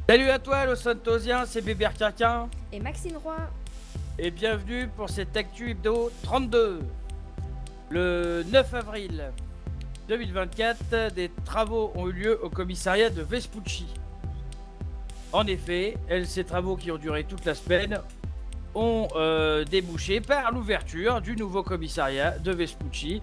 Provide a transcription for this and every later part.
Salut à toi, Los Santosiens, c'est Bébert Quinquin Et Maxine Roy. et bienvenue pour cette Actu Hebdo 32. Le 9 avril 2024, des travaux ont eu lieu au commissariat de Vespucci. En effet, ces travaux qui ont duré toute la semaine ont débouché par l'ouverture du nouveau commissariat de Vespucci,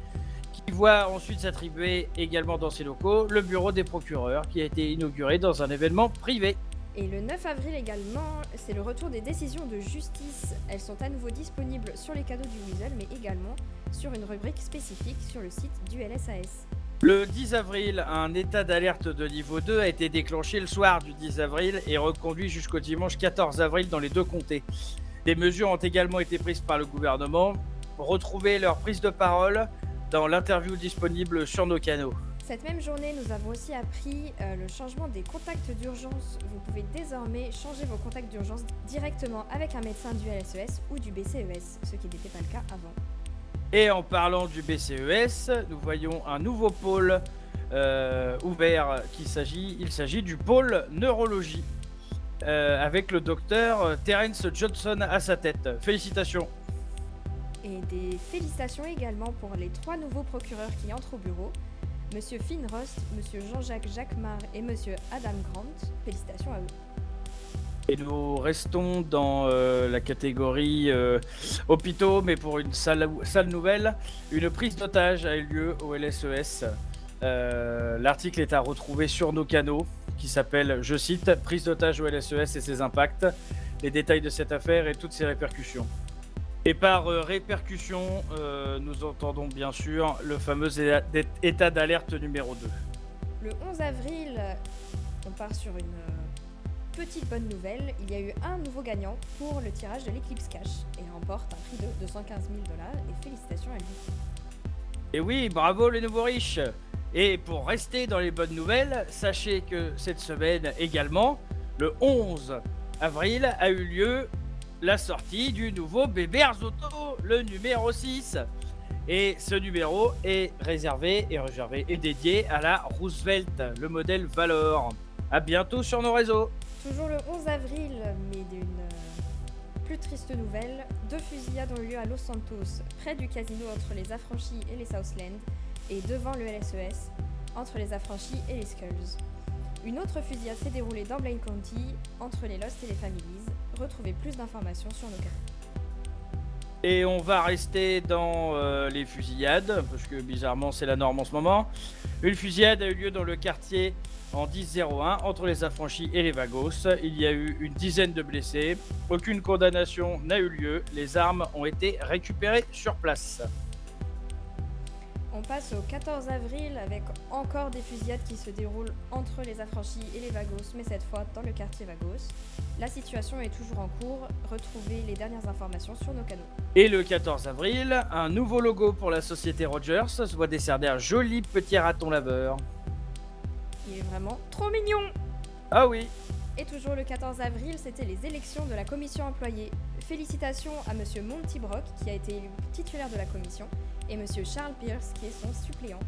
qui voit ensuite s'attribuer également dans ses locaux le bureau des procureurs, qui a été inauguré dans un événement privé. Et le 9 avril également, c'est le retour des décisions de justice. Elles sont à nouveau disponibles sur les canaux du Weasel, mais également sur une rubrique spécifique sur le site du LSAS. Le 10 avril, un état d'alerte de niveau 2 a été déclenché le soir du 10 avril et reconduit jusqu'au dimanche 14 avril dans les deux comtés. Des mesures ont également été prises par le gouvernement. Retrouvez leur prise de parole dans l'interview disponible sur nos canaux. Cette même journée, nous avons aussi appris le changement des contacts d'urgence. Vous pouvez désormais changer vos contacts d'urgence directement avec un médecin du LSES ou du BCES, ce qui n'était pas le cas avant. Et en parlant du BCES, nous voyons un nouveau pôle ouvert. Il s'agit du pôle neurologie, avec le docteur Terence Johnson à sa tête. Félicitations. Et des félicitations également pour les 3 nouveaux procureurs qui entrent au bureau. Monsieur Finn Rost, Monsieur Jean-Jacques Jacquemart et Monsieur Adam Grant. Félicitations à eux. Et nous restons dans la catégorie hôpitaux, mais pour une sale nouvelle. Une prise d'otage a eu lieu au LSES. L'article est à retrouver sur nos canaux, qui s'appelle, je cite, « Prise d'otage au LSES et ses impacts », les détails de cette affaire et toutes ses répercussions. Et par répercussion, nous entendons bien sûr le fameux état d'alerte numéro 2. Le 11 avril, on part sur une petite bonne nouvelle. Il y a eu un nouveau gagnant pour le tirage de l'Eclipse Cash et remporte un prix de 215 000 $ et félicitations à lui. Et oui, bravo les nouveaux riches. Et pour rester dans les bonnes nouvelles, sachez que cette semaine également, le 11 avril, a eu lieu la sortie du nouveau Bébert Auto, le numéro 6. Et ce numéro est réservé et dédié à la Roosevelt, le modèle Valor. À bientôt sur nos réseaux. Toujours le 11 avril, mais d'une plus triste nouvelle, 2 fusillades ont eu lieu à Los Santos, près du casino entre les Affranchis et les Southland, et devant le LSES, entre les Affranchis et les Skulls. Une autre fusillade s'est déroulée dans Blaine County, entre les Lost et les Families. Retrouvez plus d'informations sur nos canaux. Et on va rester dans les fusillades, parce que bizarrement c'est la norme en ce moment. Une fusillade a eu lieu dans le quartier en 10-01 entre les Affranchis et les Vagos. Il y a eu une dizaine de blessés. Aucune condamnation n'a eu lieu. Les armes ont été récupérées sur place. On passe au 14 avril avec encore des fusillades qui se déroulent entre les Affranchis et les Vagos, mais cette fois dans le quartier Vagos. La situation est toujours en cours. Retrouvez les dernières informations sur nos canaux. Et le 14 avril, un nouveau logo pour la société Rogers se voit décerner un joli petit raton laveur. Il est vraiment trop mignon! Ah oui! Et toujours le 14 avril, c'était les élections de la commission employée. Félicitations à Monsieur Monty Brock, qui a été élu titulaire de la commission, et Monsieur Charles Pierce, qui est son suppléant.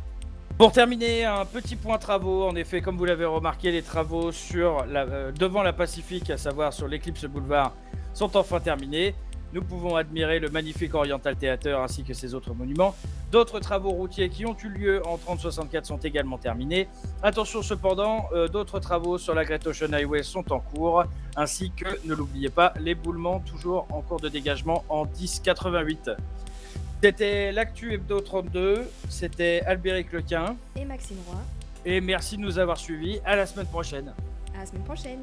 Pour terminer, un petit point travaux. En effet, comme vous l'avez remarqué, les travaux devant la Pacifique, à savoir sur l'Eclipse Boulevard, sont enfin terminés. Nous pouvons admirer le magnifique Oriental Theater ainsi que ses autres monuments. D'autres travaux routiers qui ont eu lieu en 3064 sont également terminés. Attention cependant, d'autres travaux sur la Great Ocean Highway sont en cours, ainsi que, ne l'oubliez pas, l'éboulement toujours en cours de dégagement en 1088. C'était l'Actu Hebdo 32, c'était Albéric Lequin Et Maxime Roy. et merci de nous avoir suivis. À la semaine prochaine. À la semaine prochaine!